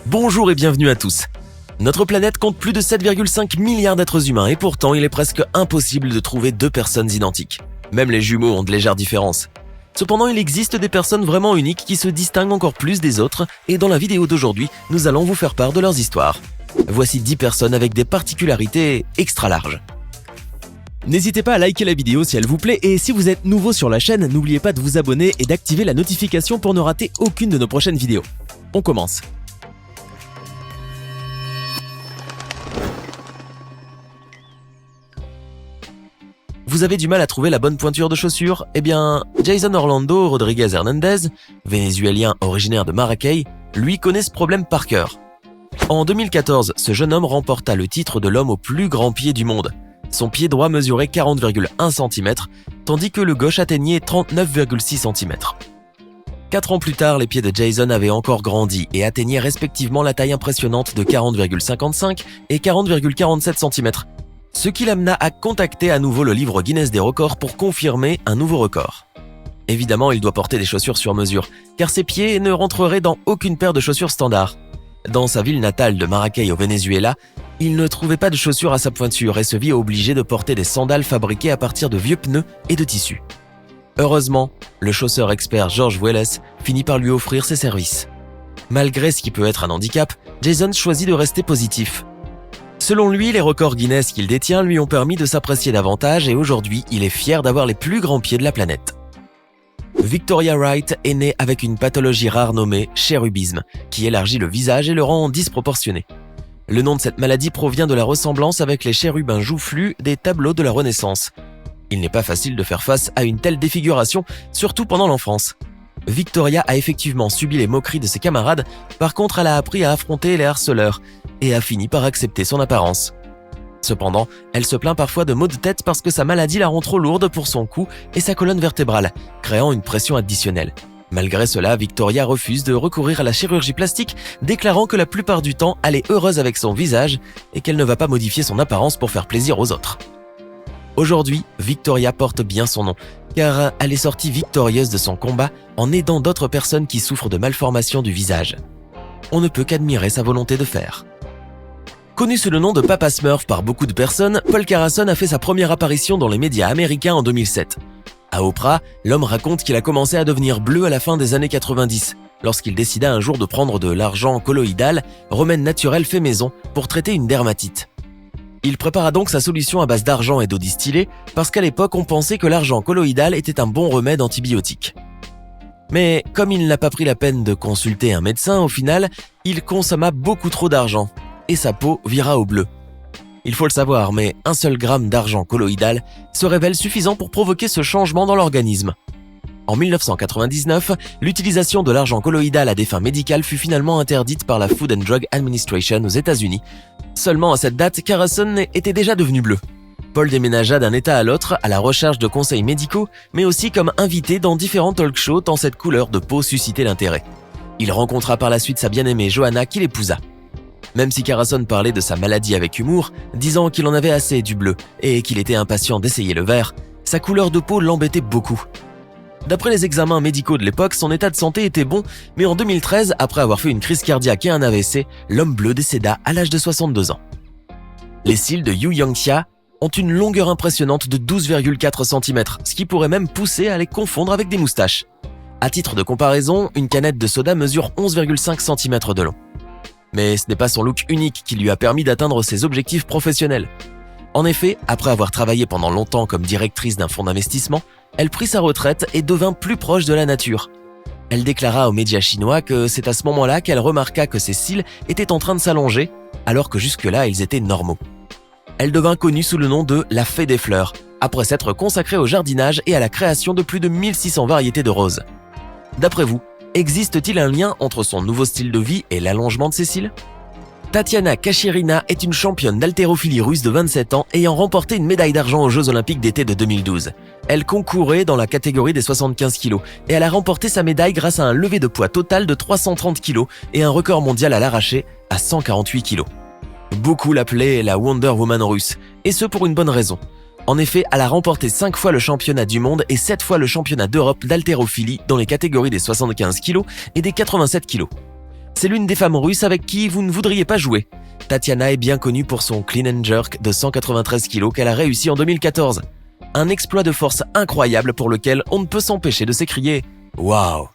Bonjour et bienvenue à tous. Notre planète compte plus de 7,5 milliards d'êtres humains et pourtant il est presque impossible de trouver deux personnes identiques. Même les jumeaux ont de légères différences. Cependant, il existe des personnes vraiment uniques qui se distinguent encore plus des autres et dans la vidéo d'aujourd'hui, nous allons vous faire part de leurs histoires. Voici 10 personnes avec des particularités extra larges. N'hésitez pas à liker la vidéo si elle vous plaît et si vous êtes nouveau sur la chaîne, n'oubliez pas de vous abonner et d'activer la notification pour ne rater aucune de nos prochaines vidéos. On commence. Vous avez du mal à trouver la bonne pointure de chaussures? Eh bien, Jason Orlando Rodriguez Hernandez, vénézuélien originaire de Maracay, lui connaît ce problème par cœur. En 2014, ce jeune homme remporta le titre de l'homme au plus grand pied du monde. Son pied droit mesurait 40,1 cm, tandis que le gauche atteignait 39,6 cm. 4 ans plus tard, les pieds de Jason avaient encore grandi et atteignaient respectivement la taille impressionnante de 40,55 et 40,47 cm, ce qui l'amena à contacter à nouveau le livre Guinness des records pour confirmer un nouveau record. Évidemment, il doit porter des chaussures sur mesure, car ses pieds ne rentreraient dans aucune paire de chaussures standard. Dans sa ville natale de Maracay au Venezuela, il ne trouvait pas de chaussures à sa pointure et se vit obligé de porter des sandales fabriquées à partir de vieux pneus et de tissus. Heureusement, le chausseur expert George Welles finit par lui offrir ses services. Malgré ce qui peut être un handicap, Jason choisit de rester positif. Selon lui, les records Guinness qu'il détient lui ont permis de s'apprécier davantage et aujourd'hui, il est fier d'avoir les plus grands pieds de la planète. Victoria Wright est née avec une pathologie rare nommée chérubisme, qui élargit le visage et le rend disproportionné. Le nom de cette maladie provient de la ressemblance avec les chérubins joufflus des tableaux de la Renaissance. Il n'est pas facile de faire face à une telle défiguration, surtout pendant l'enfance. Victoria a effectivement subi les moqueries de ses camarades, par contre elle a appris à affronter les harceleurs et a fini par accepter son apparence. Cependant, elle se plaint parfois de maux de tête parce que sa maladie la rend trop lourde pour son cou et sa colonne vertébrale, créant une pression additionnelle. Malgré cela, Victoria refuse de recourir à la chirurgie plastique, déclarant que la plupart du temps, elle est heureuse avec son visage et qu'elle ne va pas modifier son apparence pour faire plaisir aux autres. Aujourd'hui, Victoria porte bien son nom, car elle est sortie victorieuse de son combat en aidant d'autres personnes qui souffrent de malformations du visage. On ne peut qu'admirer sa volonté de faire. Connu sous le nom de Papa Smurf par beaucoup de personnes, Paul Carrason a fait sa première apparition dans les médias américains en 2007. À Oprah, l'homme raconte qu'il a commencé à devenir bleu à la fin des années 90, lorsqu'il décida un jour de prendre de l'argent colloïdal, remède naturel fait maison, pour traiter une dermatite. Il prépara donc sa solution à base d'argent et d'eau distillée, parce qu'à l'époque on pensait que l'argent colloïdal était un bon remède antibiotique. Mais comme il n'a pas pris la peine de consulter un médecin, au final, il consomma beaucoup trop d'argent, et sa peau vira au bleu. Il faut le savoir, mais un seul gramme d'argent colloïdal se révèle suffisant pour provoquer ce changement dans l'organisme. En 1999, l'utilisation de l'argent colloïdal à des fins médicales fut finalement interdite par la Food and Drug Administration aux États-Unis. Seulement à cette date, Carrason était déjà devenu bleu. Paul déménagea d'un état à l'autre à la recherche de conseils médicaux, mais aussi comme invité dans différents talk shows tant cette couleur de peau suscitait l'intérêt. Il rencontra par la suite sa bien-aimée Johanna qui l'épousa. Même si Carrason parlait de sa maladie avec humour, disant qu'il en avait assez du bleu et qu'il était impatient d'essayer le vert, sa couleur de peau l'embêtait beaucoup. D'après les examens médicaux de l'époque, son état de santé était bon, mais en 2013, après avoir fait une crise cardiaque et un AVC, l'homme bleu décéda à l'âge de 62 ans. Les cils de Yu Yangxia ont une longueur impressionnante de 12,4 cm, ce qui pourrait même pousser à les confondre avec des moustaches. À titre de comparaison, une canette de soda mesure 11,5 cm de long. Mais ce n'est pas son look unique qui lui a permis d'atteindre ses objectifs professionnels. En effet, après avoir travaillé pendant longtemps comme directrice d'un fonds d'investissement, elle prit sa retraite et devint plus proche de la nature. Elle déclara aux médias chinois que c'est à ce moment-là qu'elle remarqua que ses cils étaient en train de s'allonger, alors que jusque-là ils étaient normaux. Elle devint connue sous le nom de la Fée des fleurs, après s'être consacrée au jardinage et à la création de plus de 1600 variétés de roses. D'après vous, existe-t-il un lien entre son nouveau style de vie et l'allongement de ses cils? Tatiana Kachirina est une championne d'haltérophilie russe de 27 ans ayant remporté une médaille d'argent aux Jeux Olympiques d'été de 2012. Elle concourait dans la catégorie des 75 kg et elle a remporté sa médaille grâce à un lever de poids total de 330 kg et un record mondial à l'arraché à 148 kg. Beaucoup l'appelaient la Wonder Woman russe, et ce pour une bonne raison. En effet, elle a remporté 5 fois le championnat du monde et 7 fois le championnat d'Europe d'haltérophilie dans les catégories des 75 kg et des 87 kg. C'est l'une des femmes russes avec qui vous ne voudriez pas jouer. Tatiana est bien connue pour son clean and jerk de 193 kg qu'elle a réussi en 2014. Un exploit de force incroyable pour lequel on ne peut s'empêcher de s'écrier « Waouh !»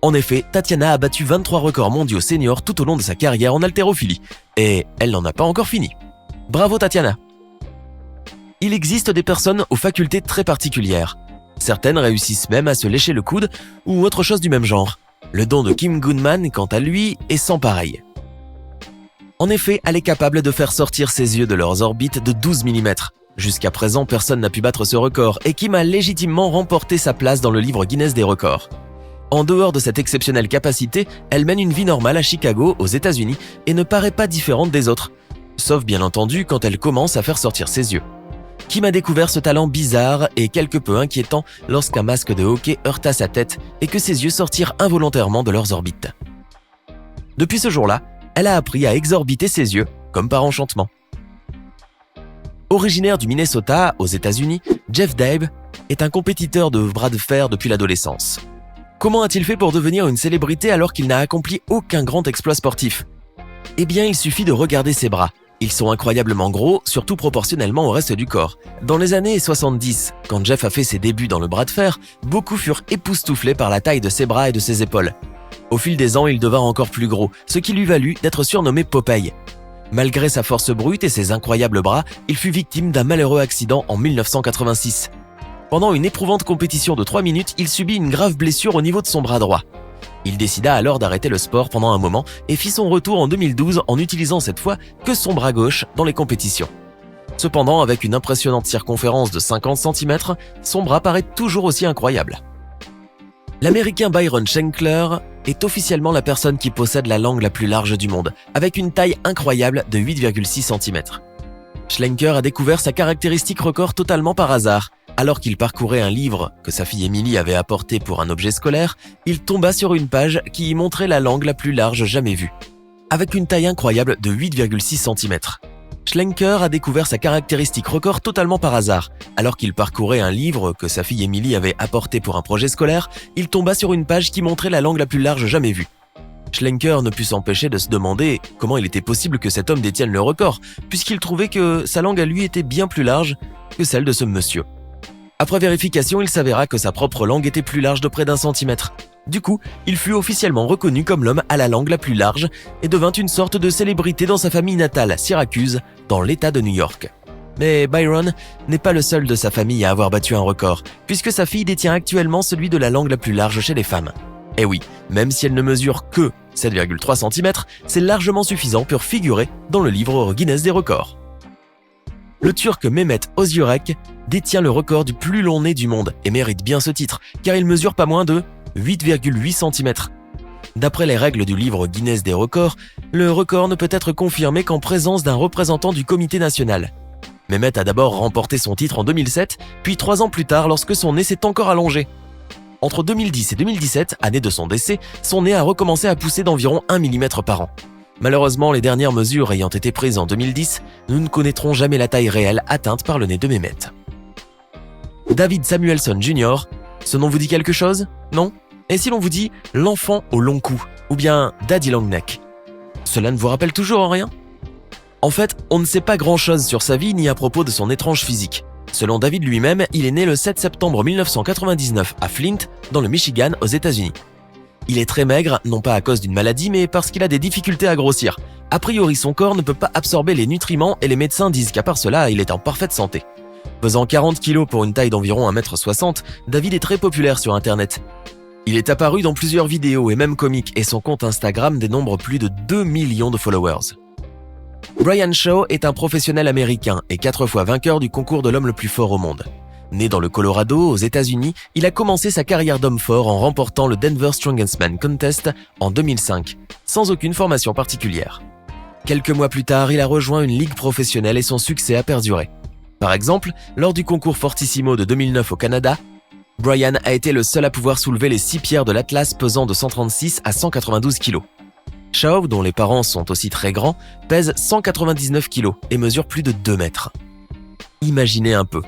En effet, Tatiana a battu 23 records mondiaux seniors tout au long de sa carrière en haltérophilie. Et elle n'en a pas encore fini. Bravo Tatiana! Il existe des personnes aux facultés très particulières. Certaines réussissent même à se lécher le coude ou autre chose du même genre. Le don de Kim Goodman, quant à lui, est sans pareil. En effet, elle est capable de faire sortir ses yeux de leurs orbites de 12 mm. Jusqu'à présent, personne n'a pu battre ce record et Kim a légitimement remporté sa place dans le livre Guinness des records. En dehors de cette exceptionnelle capacité, elle mène une vie normale à Chicago, aux États-Unis, et ne paraît pas différente des autres. Sauf bien entendu quand elle commence à faire sortir ses yeux. Kim a découvert ce talent bizarre et quelque peu inquiétant lorsqu'un masque de hockey heurta sa tête et que ses yeux sortirent involontairement de leurs orbites. Depuis ce jour-là, elle a appris à exorbiter ses yeux, comme par enchantement. Originaire du Minnesota, aux États-Unis, Jeff Dabe est un compétiteur de bras de fer depuis l'adolescence. Comment a-t-il fait pour devenir une célébrité alors qu'il n'a accompli aucun grand exploit sportif? Eh bien, il suffit de regarder ses bras. Ils sont incroyablement gros, surtout proportionnellement au reste du corps. Dans les années 70, quand Jeff a fait ses débuts dans le bras de fer, beaucoup furent époustouflés par la taille de ses bras et de ses épaules. Au fil des ans, il devint encore plus gros, ce qui lui valut d'être surnommé Popeye. Malgré sa force brute et ses incroyables bras, il fut victime d'un malheureux accident en 1986. Pendant une éprouvante compétition de 3 minutes, il subit une grave blessure au niveau de son bras droit. Il décida alors d'arrêter le sport pendant un moment et fit son retour en 2012 en utilisant cette fois que son bras gauche dans les compétitions. Cependant, avec une impressionnante circonférence de 50 cm, son bras paraît toujours aussi incroyable. L'Américain Byron Schenkler est officiellement la personne qui possède la langue la plus large du monde, avec une taille incroyable de 8,6 cm. Schlenker a découvert sa caractéristique record totalement par hasard. Alors qu'il parcourait un livre que sa fille Emily avait apporté pour un objet scolaire, il tomba sur une page qui y montrait la langue la plus large jamais vue, avec une taille incroyable de 8,6 cm. Schlenker a découvert sa caractéristique record totalement par hasard. Alors qu'il parcourait un livre que sa fille Emily avait apporté pour un projet scolaire, il tomba sur une page qui montrait la langue la plus large jamais vue. Schlenker ne put s'empêcher de se demander comment il était possible que cet homme détienne le record, puisqu'il trouvait que sa langue à lui était bien plus large que celle de ce monsieur. Après vérification, il s'avéra que sa propre langue était plus large de près d'1 centimètre. Du coup, il fut officiellement reconnu comme l'homme à la langue la plus large et devint une sorte de célébrité dans sa famille natale, Syracuse, dans l'État de New York. Mais Byron n'est pas le seul de sa famille à avoir battu un record, puisque sa fille détient actuellement celui de la langue la plus large chez les femmes. Et oui, même si elle ne mesure que 7,3 cm, c'est largement suffisant pour figurer dans le livre Guinness des records. Le Turc Mehmet Özürek détient le record du plus long nez du monde et mérite bien ce titre, car il mesure pas moins de 8,8 cm. D'après les règles du livre Guinness des records, le record ne peut être confirmé qu'en présence d'un représentant du comité national. Mehmet a d'abord remporté son titre en 2007, puis 3 ans plus tard lorsque son nez s'est encore allongé. Entre 2010 et 2017, année de son décès, son nez a recommencé à pousser d'environ 1 mm par an. Malheureusement, les dernières mesures ayant été prises en 2010, nous ne connaîtrons jamais la taille réelle atteinte par le nez de Mehmet. David Samuelson Jr., ce nom vous dit quelque chose? Non? Et si l'on vous dit l'enfant au long cou, ou bien Daddy Long Neck? Cela ne vous rappelle toujours rien? En fait, on ne sait pas grand-chose sur sa vie ni à propos de son étrange physique. Selon David lui-même, il est né le 7 septembre 1999 à Flint, dans le Michigan, aux États-Unis. Il est très maigre, non pas à cause d'une maladie, mais parce qu'il a des difficultés à grossir. A priori, son corps ne peut pas absorber les nutriments et les médecins disent qu'à part cela, il est en parfaite santé. Pesant 40 kg pour une taille d'environ 1,60 m, David est très populaire sur Internet. Il est apparu dans plusieurs vidéos et même comics et son compte Instagram dénombre plus de 2 millions de followers. Brian Shaw est un professionnel américain et 4 fois vainqueur du concours de l'homme le plus fort au monde. Né dans le Colorado, aux États-Unis, il a commencé sa carrière d'homme fort en remportant le Denver Strongest Man Contest en 2005, sans aucune formation particulière. Quelques mois plus tard, il a rejoint une ligue professionnelle et son succès a perduré. Par exemple, lors du concours Fortissimo de 2009 au Canada, Brian a été le seul à pouvoir soulever les 6 pierres de l'Atlas pesant de 136 à 192 kg. Shaw, dont les parents sont aussi très grands, pèse 199 kg et mesure plus de 2 mètres. Imaginez un peu.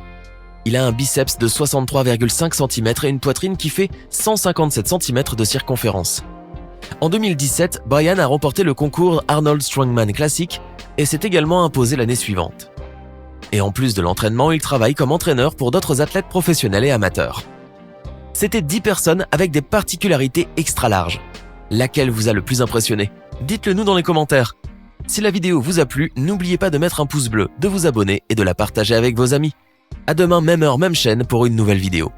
Il a un biceps de 63,5 cm et une poitrine qui fait 157 cm de circonférence. En 2017, Brian a remporté le concours Arnold Strongman Classic et s'est également imposé l'année suivante. Et en plus de l'entraînement, il travaille comme entraîneur pour d'autres athlètes professionnels et amateurs. C'était 10 personnes avec des particularités extra larges. Laquelle vous a le plus impressionné? Dites-le nous dans les commentaires. Si la vidéo vous a plu, n'oubliez pas de mettre un pouce bleu, de vous abonner et de la partager avec vos amis. À demain, même heure, même chaîne pour une nouvelle vidéo.